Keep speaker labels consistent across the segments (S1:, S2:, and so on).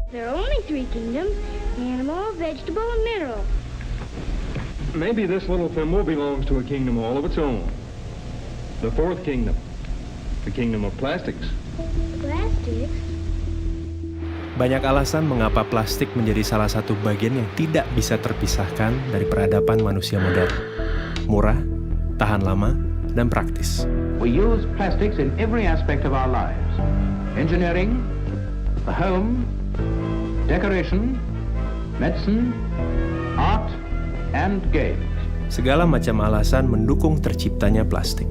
S1: There are only three kingdoms: animal, vegetable, and mineral.
S2: Maybe this little thimble belongs to a kingdom all of its own. The fourth kingdom. The kingdom of plastics.
S1: Plastics?
S3: Banyak alasan mengapa plastik menjadi salah satu bagian yang tidak bisa terpisahkan dari peradaban manusia modern. Murah, tahan lama, dan praktis.
S4: We use plastics in every aspect of our lives. Engineering, the home, decoration, medicine, art, and games.
S3: Segala macam alasan mendukung terciptanya plastik.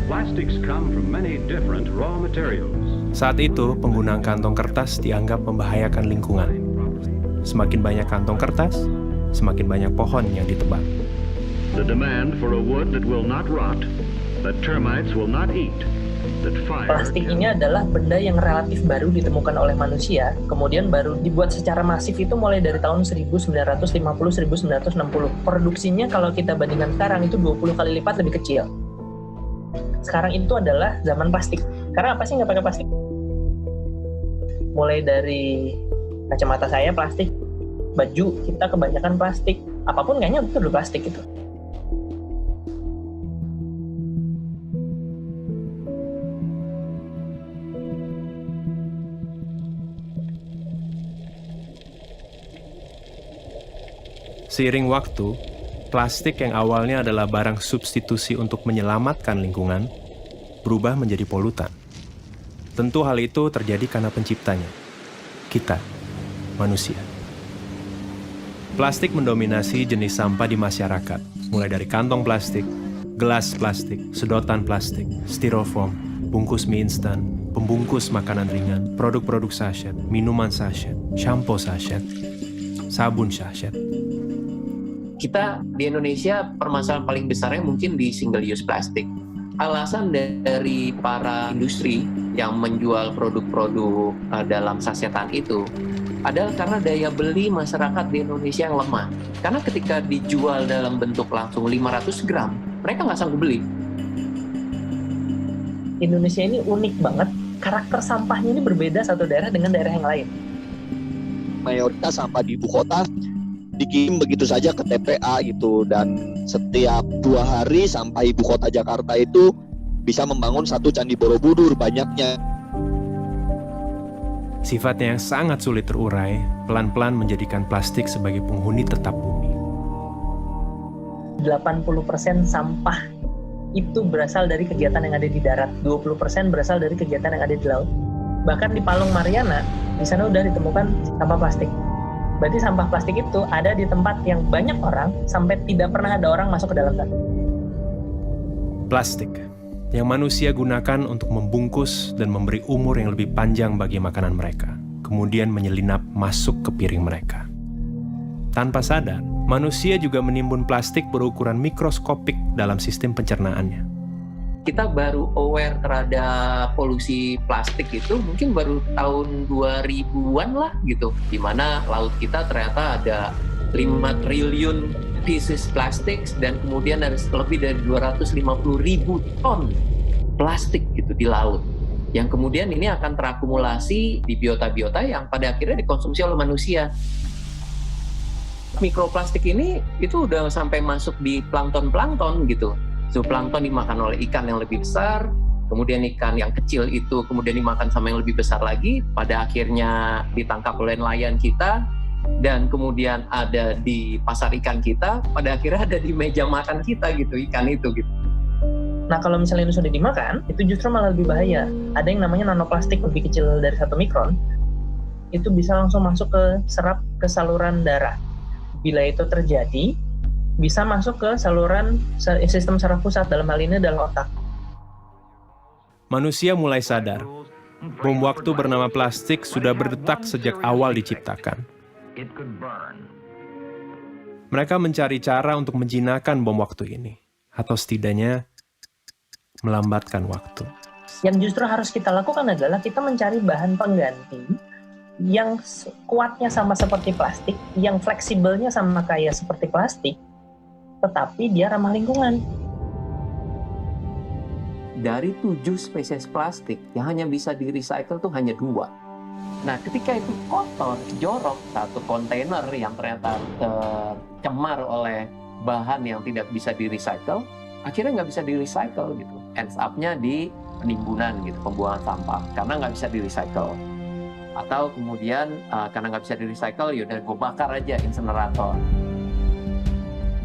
S2: Plastics come from many different raw materials.
S3: Saat itu, penggunaan kantong kertas dianggap membahayakan lingkungan. Semakin banyak kantong kertas, semakin banyak pohon yang ditebang.
S2: The demand for a wood that will not rot, that termites will not eat, that fire...
S5: Plastik ini adalah benda yang relatif baru ditemukan oleh manusia, kemudian baru dibuat secara masif itu mulai dari tahun 1950-1960. Produksinya kalau kita bandingkan sekarang itu 20 kali lipat lebih kecil. Sekarang itu adalah zaman plastik. Karena apa sih nggak pakai plastik? Mulai dari kacamata saya plastik, baju kita kebanyakan plastik, apapun kayaknya itu udah plastik itu.
S3: Seiring waktu, plastik yang awalnya adalah barang substitusi untuk menyelamatkan lingkungan, berubah menjadi polutan. Tentu hal itu terjadi karena penciptanya, kita, manusia. Plastik mendominasi jenis sampah di masyarakat, mulai dari kantong plastik, gelas plastik, sedotan plastik, styrofoam, bungkus mie instan, pembungkus makanan ringan, produk-produk sachet, minuman sachet, shampoo sachet, sabun sachet.
S6: Kita di Indonesia permasalahan paling besarnya mungkin di single use plastic. Alasan dari para industri yang menjual produk-produk dalam sasetan itu adalah karena daya beli masyarakat di Indonesia yang lemah. Karena ketika dijual dalam bentuk langsung 500 gram, mereka nggak sanggup beli.
S5: Indonesia ini unik banget, karakter sampahnya ini berbeda satu daerah dengan daerah yang lain.
S7: Mayoritas sampah di ibu kota dikirim begitu saja ke TPA gitu, dan setiap 2 hari sampah ibu kota Jakarta itu bisa membangun satu Candi Borobudur banyaknya.
S3: Sifatnya yang sangat sulit terurai, pelan-pelan menjadikan plastik sebagai penghuni tetap bumi.
S5: 80% sampah itu berasal dari kegiatan yang ada di darat, 20% berasal dari kegiatan yang ada di laut. Bahkan di Palung Mariana, di sana udah ditemukan sampah plastik. Berarti sampah plastik itu ada di tempat yang banyak orang, sampai tidak pernah ada orang masuk ke dalam sana.
S3: Plastik yang manusia gunakan untuk membungkus dan memberi umur yang lebih panjang bagi makanan mereka, kemudian menyelinap masuk ke piring mereka. Tanpa sadar, manusia juga menimbun plastik berukuran mikroskopik dalam sistem pencernaannya.
S6: Kita baru aware terhadap polusi plastik itu mungkin baru tahun 2000-an lah gitu, di mana laut kita ternyata ada 5 triliun pieces plastik dan kemudian ada lebih dari 250.000 ton plastik gitu di laut, yang kemudian ini akan terakumulasi di biota-biota yang pada akhirnya dikonsumsi oleh manusia. Mikroplastik ini itu udah sampai masuk di plankton-plankton gitu. Zooplankton dimakan oleh ikan yang lebih besar, kemudian ikan yang kecil itu kemudian dimakan sama yang lebih besar lagi, pada akhirnya ditangkap oleh nelayan kita, dan kemudian ada di pasar ikan kita, pada akhirnya ada di meja makan kita gitu, ikan itu gitu.
S5: Nah kalau misalnya itu sudah dimakan, itu justru malah lebih bahaya. Ada yang namanya nanoplastik lebih kecil dari 1 mikron, itu bisa langsung masuk ke serap ke saluran darah. Bila itu terjadi, bisa masuk ke saluran sistem saraf pusat, dalam hal ini adalah otak.
S3: Manusia mulai sadar, bom waktu bernama plastik sudah berdetak sejak awal diciptakan. Mereka mencari cara untuk menjinakkan bom waktu ini, atau setidaknya melambatkan waktu.
S5: Yang justru harus kita lakukan adalah kita mencari bahan pengganti yang kuatnya sama seperti plastik, yang fleksibelnya sama kayak seperti plastik, tetapi dia ramah lingkungan.
S6: Dari 7 spesies plastik yang hanya bisa di-recycle tuh hanya 2. Nah, ketika itu kotor, jorok, satu kontainer yang ternyata tercemar oleh bahan yang tidak bisa di-recycle, akhirnya nggak bisa di-recycle gitu. Ends up-nya di penimbunan gitu, pembuangan sampah, karena nggak bisa di-recycle. Atau kemudian karena nggak bisa di-recycle, yaudah gue bakar aja insenerator.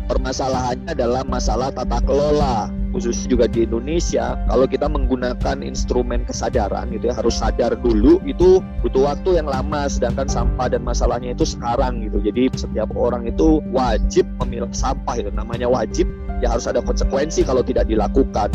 S7: Permasalahannya adalah masalah tata kelola, khususnya juga di Indonesia. Kalau kita menggunakan instrumen kesadaran gitu ya, harus sadar dulu, itu butuh waktu yang lama, sedangkan sampah dan masalahnya itu sekarang gitu. Jadi setiap orang itu wajib memilah sampah, itu namanya wajib, ya harus ada konsekuensi kalau tidak dilakukan.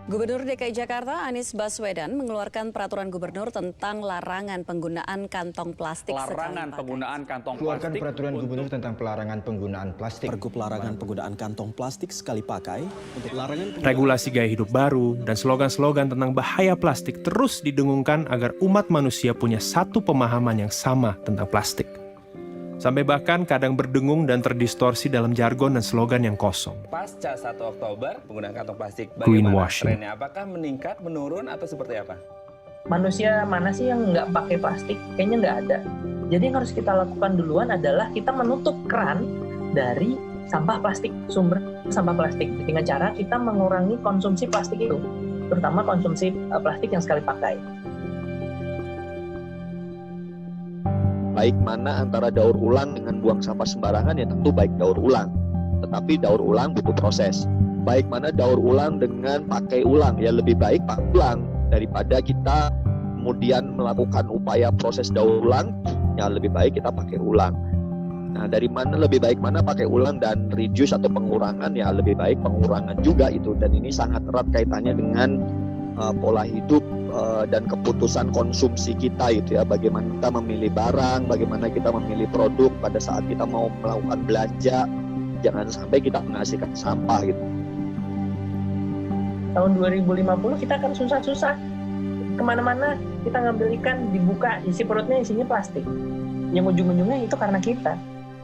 S8: Gubernur DKI Jakarta Anies Baswedan mengeluarkan peraturan gubernur tentang larangan penggunaan kantong plastik
S9: Larangan penggunaan kantong
S10: Keluarkan
S9: plastik.
S10: peraturan gubernur tentang pelarangan penggunaan plastik.
S11: Pergub larangan penggunaan kantong plastik sekali pakai untuk larangan
S3: Regulasi gaya hidup baru dan slogan-slogan tentang bahaya plastik terus didengungkan agar umat manusia punya satu pemahaman yang sama tentang plastik. Sampai bahkan kadang berdengung dan terdistorsi dalam jargon dan slogan yang kosong.
S9: Pasca 1 Oktober, penggunaan kantong plastik bagaimana
S3: Greenwashing.
S9: trennya? Apakah meningkat, menurun, atau seperti apa?
S5: Manusia mana sih yang nggak pakai plastik? Kayaknya nggak ada. Jadi yang harus kita lakukan duluan adalah kita menutup keran dari sampah plastik, sumber sampah plastik. Dengan cara kita mengurangi konsumsi plastik itu, terutama konsumsi plastik yang sekali pakai.
S7: Baik mana antara daur ulang dengan buang sampah sembarangan, ya tentu baik daur ulang. Tetapi daur ulang butuh proses. Baik mana daur ulang dengan pakai ulang, ya lebih baik pakai ulang daripada kita kemudian melakukan upaya proses daur ulang, ya lebih baik kita pakai ulang. Nah, dari mana lebih baik mana pakai ulang dan reduce atau pengurangan, ya lebih baik pengurangan juga itu. Dan ini sangat erat kaitannya dengan pola hidup dan keputusan konsumsi kita itu ya, bagaimana kita memilih barang, bagaimana kita memilih produk pada saat kita mau melakukan belanja, jangan sampai kita menghasilkan sampah gitu.
S5: Tahun 2050 kita akan susah-susah kemana-mana, kita ngambil ikan, dibuka isi perutnya isinya plastik, yang ujung-ujungnya itu karena kita.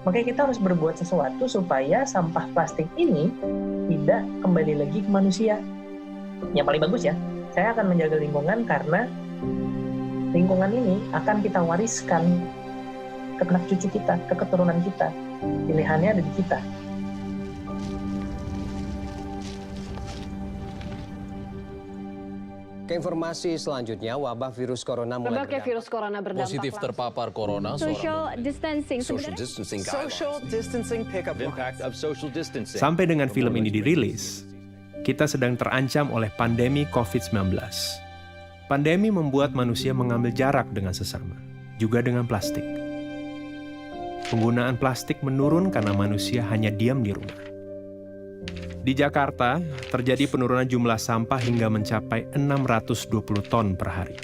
S5: Makanya kita harus berbuat sesuatu supaya sampah plastik ini tidak kembali lagi ke manusia. Yang paling bagus ya, saya akan menjaga lingkungan karena lingkungan ini akan kita wariskan ke anak cucu kita, ke keturunan kita. Pilihannya ada di kita.
S11: Ke informasi selanjutnya, wabah virus corona mulai
S8: Berbagai virus corona berdampak
S12: Positif terpapar corona.
S1: Social distancing.
S12: Social distancing guidelines.
S11: social distancing pickup
S12: Impact of social distancing.
S3: Sampai dengan film ini dirilis, kita sedang terancam oleh pandemi COVID-19. Pandemi membuat manusia mengambil jarak dengan sesama, juga dengan plastik. Penggunaan plastik menurun karena manusia hanya diam di rumah. Di Jakarta, terjadi penurunan jumlah sampah hingga mencapai 620 ton per hari.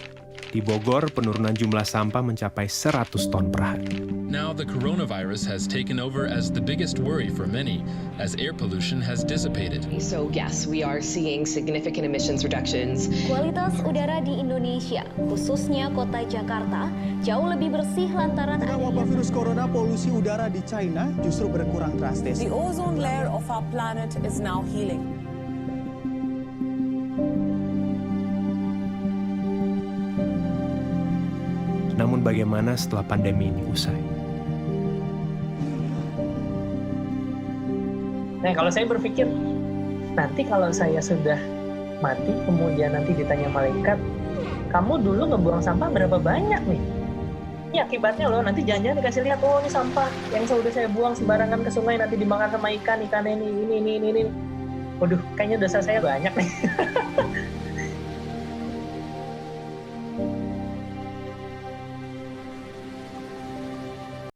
S3: Di Bogor, penurunan jumlah sampah mencapai 100 ton per hari.
S13: Now the coronavirus has taken over as the biggest worry for many, as air pollution has dissipated.
S14: So yes, we are seeing significant emissions reductions.
S1: Kualitas udara di Indonesia, khususnya kota Jakarta, jauh lebih bersih lantaran
S15: wabah virus corona, polusi udara di China justru berkurang drastis.
S16: The ozone layer of our planet is now healing.
S3: Namun bagaimana setelah pandemi ini usai?
S5: Nah, kalau saya berpikir, nanti kalau saya sudah mati, kemudian nanti ditanya malaikat, kamu dulu ngebuang sampah berapa banyak nih? Ini akibatnya loh, nanti jangan-jangan dikasih lihat, oh ini sampah yang sudah saya buang sembarangan ke sungai, nanti dimakan sama ikan ini. Waduh, kayaknya dosa saya banyak nih.